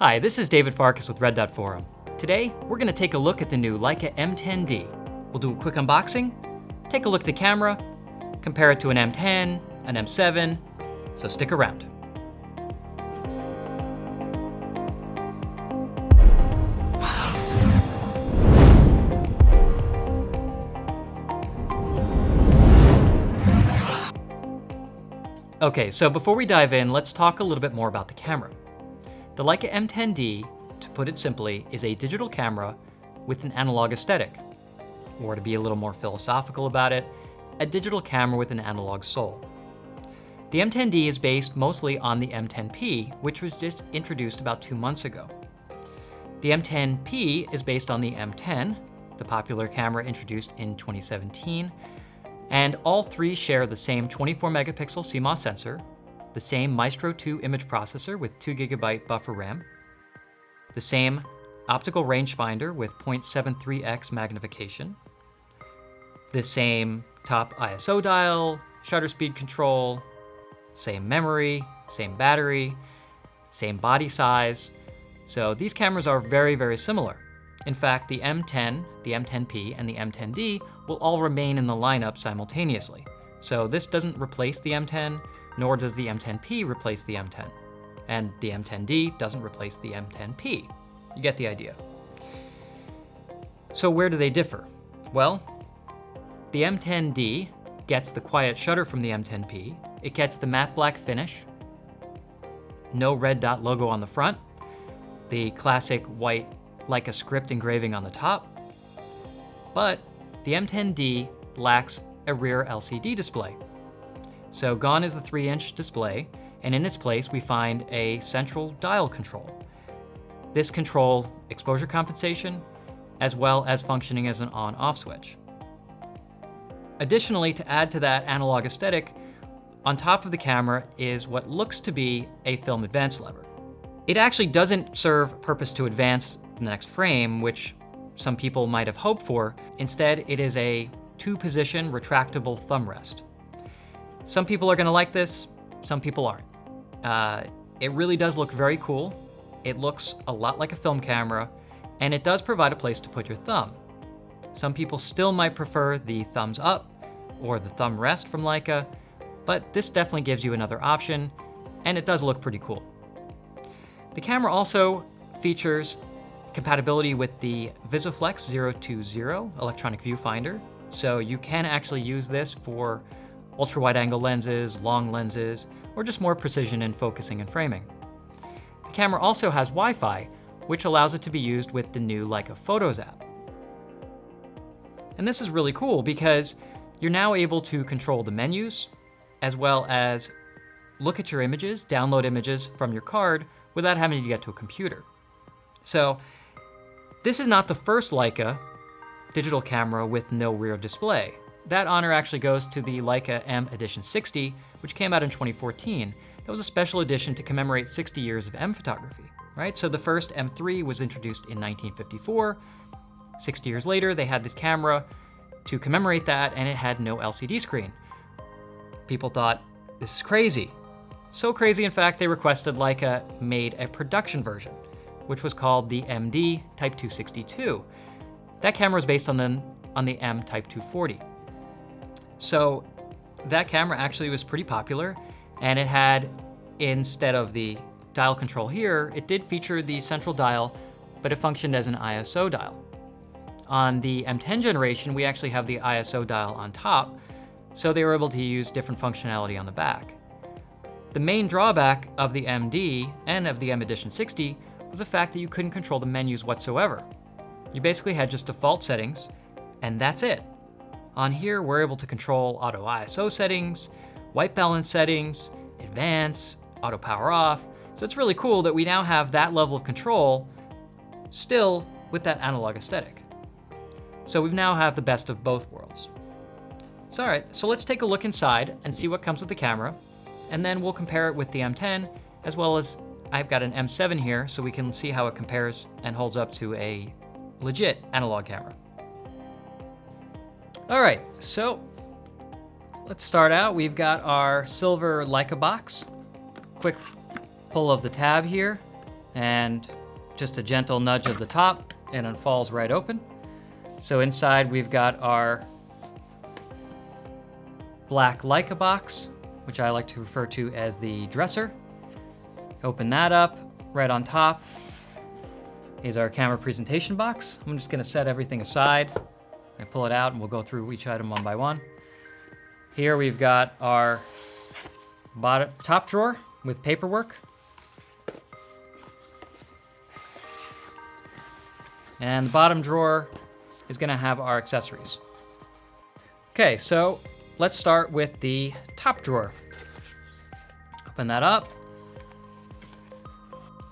Hi, this is David Farkas with Red Dot Forum. Today, we're going to take a look at the new Leica M10-D. We'll do a quick unboxing, take a look at the camera, compare it to an M10, an M7, so stick around. Okay, so before we dive in, let's talk a little bit more about the camera. The Leica M10-D, to put it simply, is a digital camera with an analog aesthetic. Or to be a little more philosophical about it, a digital camera with an analog soul. The M10-D is based mostly on the M10P, which was just introduced about 2 months ago. The M10P is based on the M10, the popular camera introduced in 2017, and all three share the same 24 megapixel CMOS sensor, the same Maestro 2 image processor with 2 GB buffer RAM, the same optical rangefinder with 0.73x magnification, the same top ISO dial, shutter speed control, same memory, same battery, same body size. So these cameras are very, very similar. In fact, the M10, the M10P, and the M10D will all remain in the lineup simultaneously. So this doesn't replace the M10, nor does the M10P replace the M10. And the M10D doesn't replace the M10P. You get the idea. So where do they differ? Well, the M10D gets the quiet shutter from the M10P. It gets the matte black finish, no red dot logo on the front, the classic white Leica script engraving on the top. But the M10D lacks a rear LCD display. So gone is the 3-inch display, and in its place we find a central dial control. This controls exposure compensation, as well as functioning as an on-off switch. Additionally, to add to that analog aesthetic, on top of the camera is what looks to be a film advance lever. It actually doesn't serve a purpose to advance the next frame, which some people might have hoped for. Instead, it is a 2-position retractable thumb rest. Some people are going to like this, some people aren't. It really does look very cool. It looks a lot like a film camera, and it does provide a place to put your thumb. Some people still might prefer the thumbs up or the thumb rest from Leica, but this definitely gives you another option, and it does look pretty cool. The camera also features compatibility with the VisiFlex 020 electronic viewfinder, so you can actually use this for ultra-wide-angle lenses, long lenses, or just more precision in focusing and framing. The camera also has Wi-Fi, which allows it to be used with the new Leica Photos app. And this is really cool because you're now able to control the menus, as well as look at your images, download images from your card without having to get to a computer. So this is not the first Leica digital camera with no rear display. That honor actually goes to the Leica M10-D, which came out in 2014. That was a special edition to commemorate 60 years of M photography, right? So the first M3 was introduced in 1954. 60 years later, they had this camera to commemorate that, and it had no LCD screen. People thought, this is crazy. So crazy, in fact, they requested Leica made a production version, which was called the MD Type 262. That camera is based on the M Type 240. So that camera actually was pretty popular, and it had, instead of the dial control here, it did feature the central dial, but it functioned as an ISO dial. On the M10 generation, we actually have the ISO dial on top, so they were able to use different functionality on the back. The main drawback of the MD and of the M10-D was the fact that you couldn't control the menus whatsoever. You basically had just default settings, and that's it. On here, we're able to control auto ISO settings, white balance settings, advance, auto power off. So it's really cool that we now have that level of control, still with that analog aesthetic. So we now have the best of both worlds. So all right, so let's take a look inside and see what comes with the camera, and then we'll compare it with the M10, as well as I've got an M7 here, so we can see how it compares and holds up to a legit analog camera. All right, so let's start out. We've got our silver Leica box. Quick pull of the tab here, and just a gentle nudge of the top and it falls right open. So inside we've got our black Leica box, which I like to refer to as the dresser. Open that up. Right on top is our camera presentation box. I'm just gonna set everything aside. I pull it out and we'll go through each item one by one. Here we've got our top drawer with paperwork. And the bottom drawer is gonna have our accessories. Okay, so let's start with the top drawer. Open that up.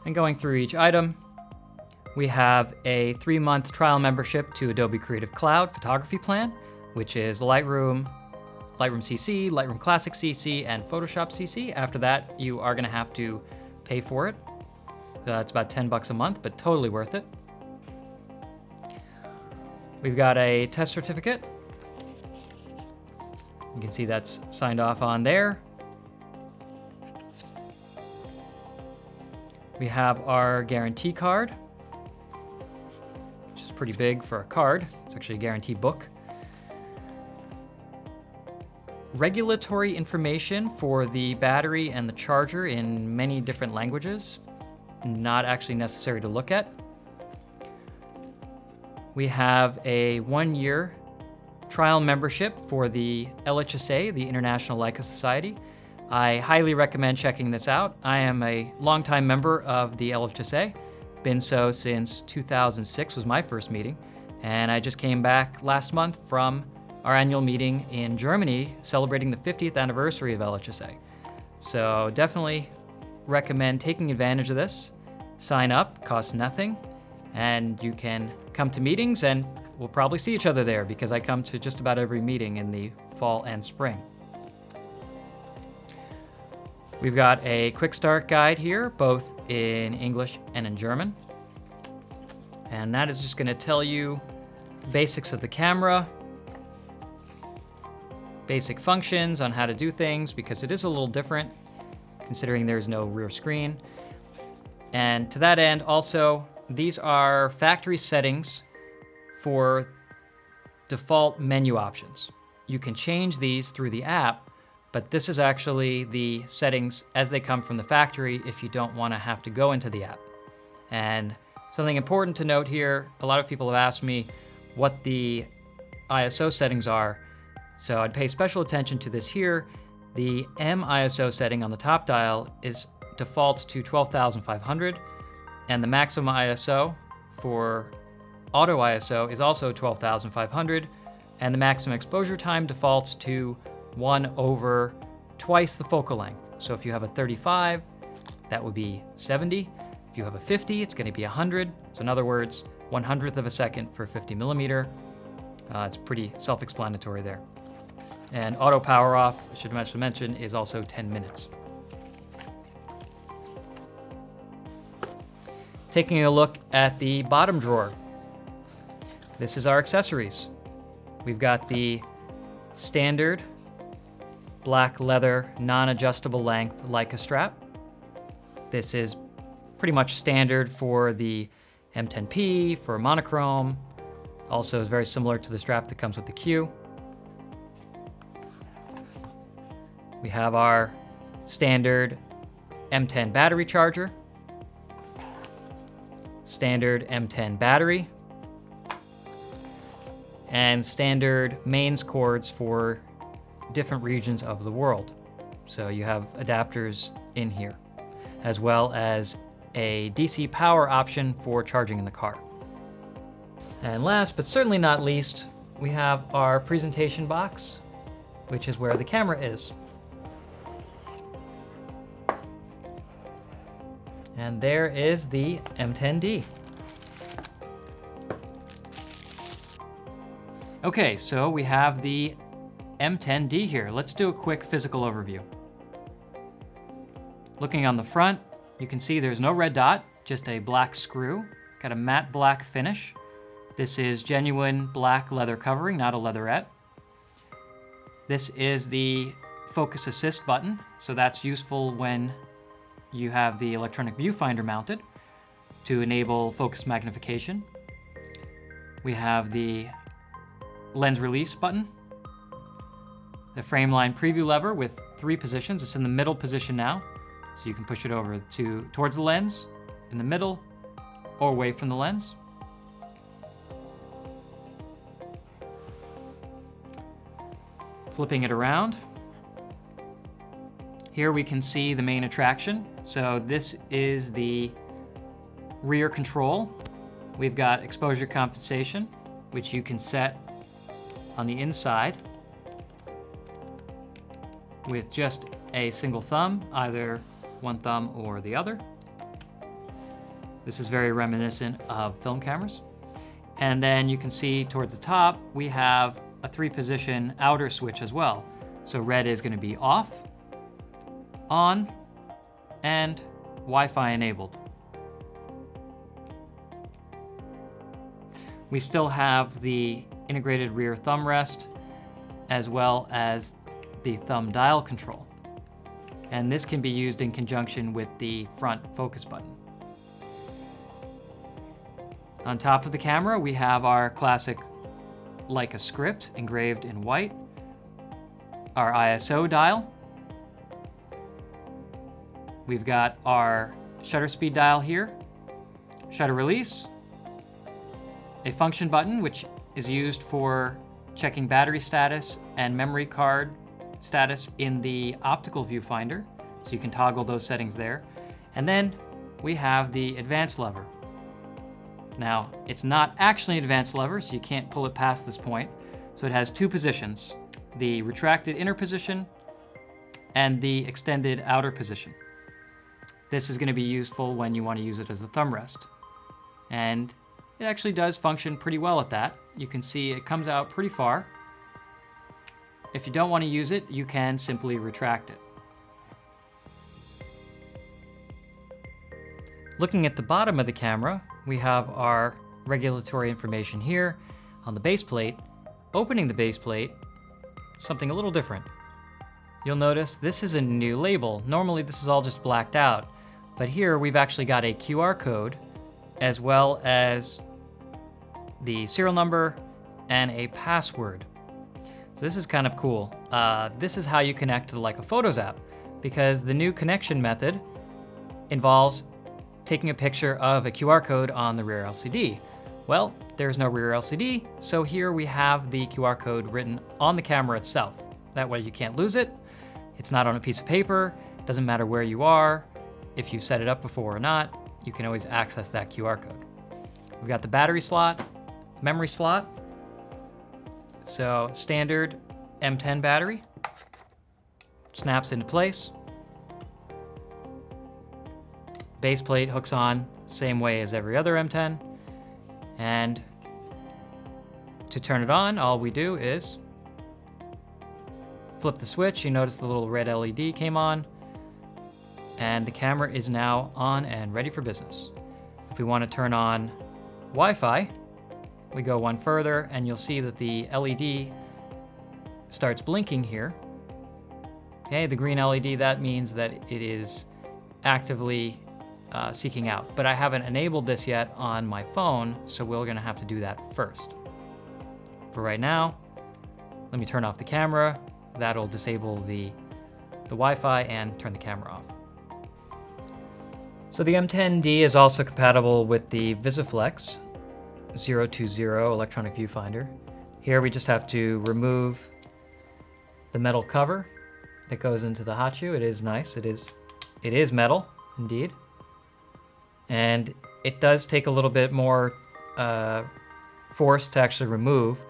And going through each item, we have a 3-month trial membership to Adobe Creative Cloud photography plan, which is Lightroom, Lightroom CC, Lightroom Classic CC, and Photoshop CC. After that, you are gonna have to pay for it. It's about $10 a month, but totally worth it. We've got a test certificate. You can see that's signed off on there. We have our guarantee card, which is pretty big for a card. It's actually a guarantee book. Regulatory information for the battery and the charger in many different languages, not actually necessary to look at. We have a 1-year trial membership for the LHSA, the International Leica Society. I highly recommend checking this out. I am a longtime member of the LHSA, been so since 2006 was my first meeting, and I just came back last month from our annual meeting in Germany celebrating the 50th anniversary of LHSA. So definitely recommend taking advantage of this. Sign up, costs nothing, and you can come to meetings and we'll probably see each other there because I come to just about every meeting in the fall and spring. We've got a quick start guide here, both in English and in German. And that is just gonna tell you basics of the camera, basic functions on how to do things, because it is a little different considering there's no rear screen. And to that end, also, these are factory settings for default menu options. You can change these through the app, but this is actually the settings as they come from the factory if you don't want to have to go into the app. And something important to note here, a lot of people have asked me what the ISO settings are, so I'd pay special attention to this here. The M ISO setting on the top dial is defaults to 12,500, and the maximum ISO for auto ISO is also 12,500, and the maximum exposure time defaults to 1 over twice the focal length. So if you have a 35, that would be 70. If you have a 50, it's going to be 100. So in other words, 1/100th of a second for 50 millimeter. It's pretty self-explanatory there. And auto power off, I should mention, is also 10 minutes. Taking a look at the bottom drawer. This is our accessories. We've got the standard black leather, non-adjustable length Leica strap. This is pretty much standard for the M10P, for monochrome. Also is very similar to the strap that comes with the Q. We have our standard M10 battery charger, standard M10 battery, and standard mains cords for different regions of the world. So you have adapters in here, as well as a DC power option for charging in the car. And last but certainly not least, we have our presentation box, which is where the camera is. And there is the M10-D. Okay, so we have the M10-D here. Let's do a quick physical overview. Looking on the front, you can see there's no red dot, just a black screw. Got a matte black finish. This is genuine black leather covering, not a leatherette. This is the focus assist button, so that's useful when you have the electronic viewfinder mounted. to enable focus magnification. We have the lens release button, the frame line preview lever with 3 positions. It's in the middle position now, so you can push it over towards the lens, in the middle, or away from the lens. Flipping it around. Here we can see the main attraction. So this is the rear control. We've got exposure compensation, which you can set on the inside with just a single thumb, either one thumb or the other. This is very reminiscent of film cameras. And then you can see towards the top, we have a 3-position outer switch as well. So red is going to be off, on, and Wi-Fi enabled. We still have the integrated rear thumb rest as well as the thumb dial control. And this can be used in conjunction with the front focus button. On top of the camera, we have our classic Leica script engraved in white, our ISO dial. We've got our shutter speed dial here, shutter release, a function button which is used for checking battery status and memory card status in the optical viewfinder, so you can toggle those settings there. And then we have the advanced lever. Now, it's not actually an advanced lever, so you can't pull it past this point. So it has 2 positions, the retracted inner position and the extended outer position. This is going to be useful when you want to use it as a thumb rest. And it actually does function pretty well at that. You can see it comes out pretty far. If you don't want to use it, you can simply retract it. Looking at the bottom of the camera, we have our regulatory information here on the base plate. Opening the base plate, something a little different. You'll notice this is a new label. Normally this is all just blacked out, but here we've actually got a QR code as well as the serial number and a password. So this is kind of cool. This is how you connect to the Leica Photos app, because the new connection method involves taking a picture of a QR code on the rear LCD. Well, there's no rear LCD, so here we have the QR code written on the camera itself. That way you can't lose it. It's not on a piece of paper. It doesn't matter where you are. If you've set it up before or not, you can always access that QR code. We've got the battery slot, memory slot. So standard M10 battery, snaps into place. Base plate hooks on same way as every other M10. And to turn it on, all we do is flip the switch. You notice the little red LED came on, and the camera is now on and ready for business. If we want to turn on Wi-Fi, we go one further and you'll see that the LED starts blinking here. Okay, the green LED, that means that it is actively seeking out. But I haven't enabled this yet on my phone, so we're gonna have to do that first. For right now, let me turn off the camera. That'll disable the Wi-Fi and turn the camera off. So the M10-D is also compatible with the VisiFlex 020 electronic viewfinder. Here we just have to remove the metal cover that goes into the hot shoe. It is nice. It is metal, indeed. And it does take a little bit more force to actually remove,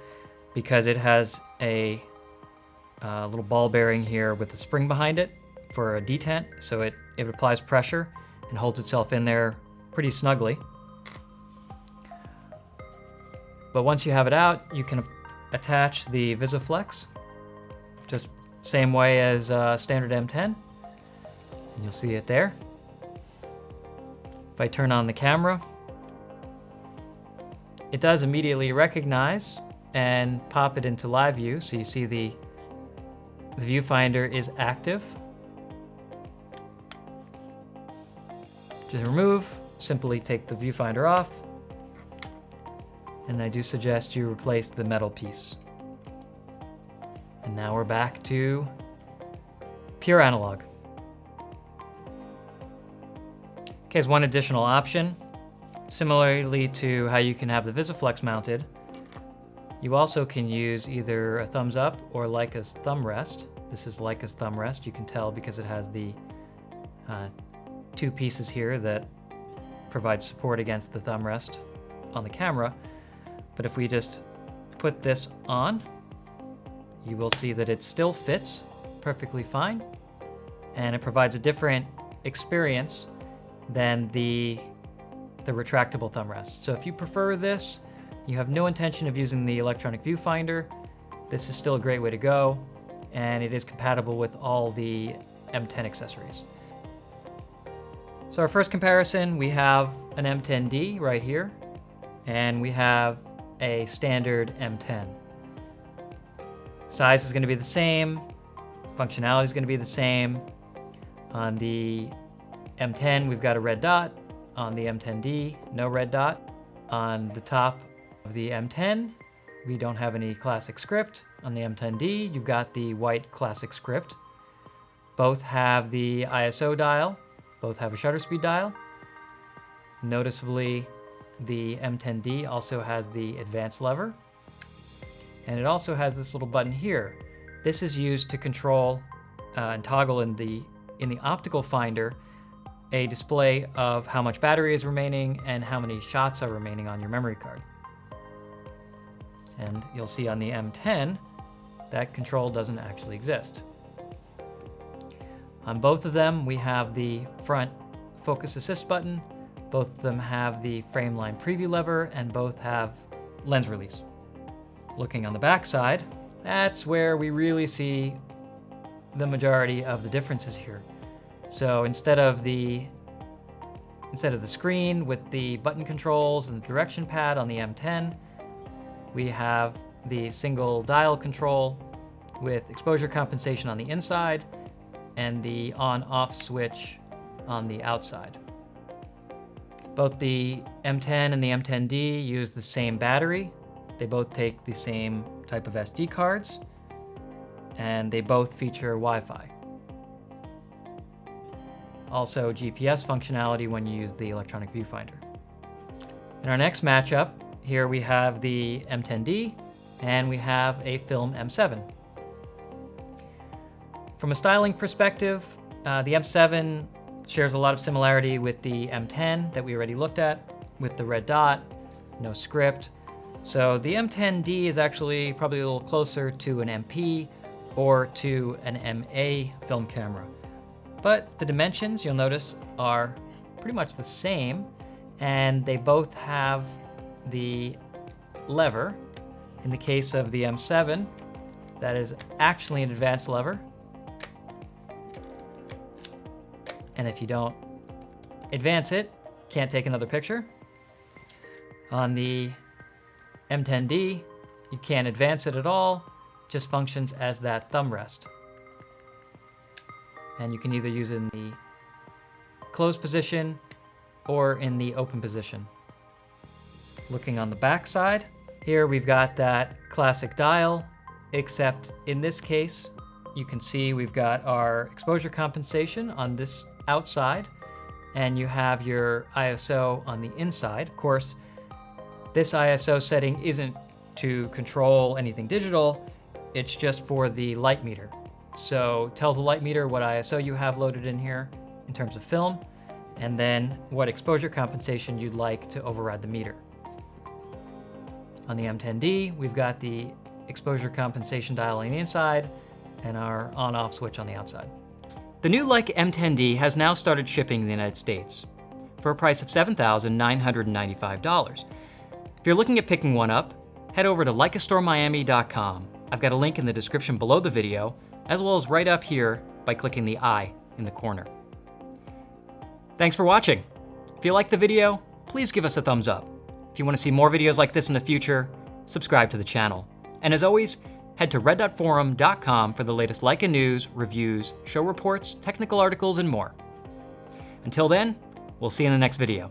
because it has a little ball bearing here with a spring behind it for a detent, so it applies pressure and holds itself in there pretty snugly. But once you have it out, you can attach the VisiFlex, just same way as standard M10, and you'll see it there. If I turn on the camera, it does immediately recognize and pop it into live view, so you see the viewfinder is active. To remove, simply take the viewfinder off, and I do suggest you replace the metal piece. And now we're back to pure analog. Okay, as one additional option, similarly to how you can have the VisiFlex mounted, you also can use either a thumbs up or Leica's thumb rest. This is Leica's thumb rest. You can tell because it has the two pieces here that provide support against the thumb rest on the camera. But if we just put this on, you will see that it still fits perfectly fine, and it provides a different experience than the retractable thumb rest. So if you prefer this, you have no intention of using the electronic viewfinder, this is still a great way to go, and it is compatible with all the M10 accessories. So our first comparison, we have an M10-D right here, and we have a standard M10. Size is going to be the same, functionality is going to be the same. On the M10, we've got a red dot. On the M10-D, no red dot. On the top of the M10, we don't have any classic script. On the M10-D, you've got the white classic script. Both have the ISO dial. Both have a shutter speed dial. Noticeably, the M10-D also has the advanced lever. And it also has this little button here. This is used to control and toggle in the optical finder a display of how much battery is remaining and how many shots are remaining on your memory card. And you'll see on the M10, that control doesn't actually exist. On both of them, we have the front focus assist button. Both of them have the frame line preview lever, and both have lens release. Looking on the back side, that's where we really see the majority of the differences here. So instead of the screen with the button controls and the direction pad on the M10, we have the single dial control with exposure compensation on the inside and the on-off switch on the outside. Both the M10 and the M10-D use the same battery. They both take the same type of SD cards, and they both feature Wi-Fi. Also GPS functionality when you use the electronic viewfinder. In our next matchup, here we have the M10-D and we have a film M7. From a styling perspective, the M7 shares a lot of similarity with the M10 that we already looked at, with the red dot, no script. So the M10-D is actually probably a little closer to an MP or to an MA film camera. But the dimensions, you'll notice, are pretty much the same, and they both have the lever. In the case of the M7, that is actually an advanced lever. And if you don't advance it, can't take another picture. On the M10-D, you can't advance it at all, just functions as that thumb rest. And you can either use it in the closed position or in the open position. Looking on the back side, here we've got that classic dial, except in this case, you can see we've got our exposure compensation on this outside, and you have your ISO on the inside. Of course, this ISO setting isn't to control anything digital, it's just for the light meter. So it tells the light meter what ISO you have loaded in here in terms of film, and then what exposure compensation you'd like to override the meter. On the M10-D, we've got the exposure compensation dial on the inside and our on-off switch on the outside. The new Leica M10-D has now started shipping in the United States for a price of $7,995. If you're looking at picking one up, head over to LeicaStoreMiami.com. I've got a link in the description below the video, as well as right up here by clicking the I in the corner. Thanks for watching. If you liked the video, please give us a thumbs up. If you want to see more videos like this in the future, subscribe to the channel. And as always, head to red.forum.com for the latest Leica news, reviews, show reports, technical articles, and more. Until then, we'll see you in the next video.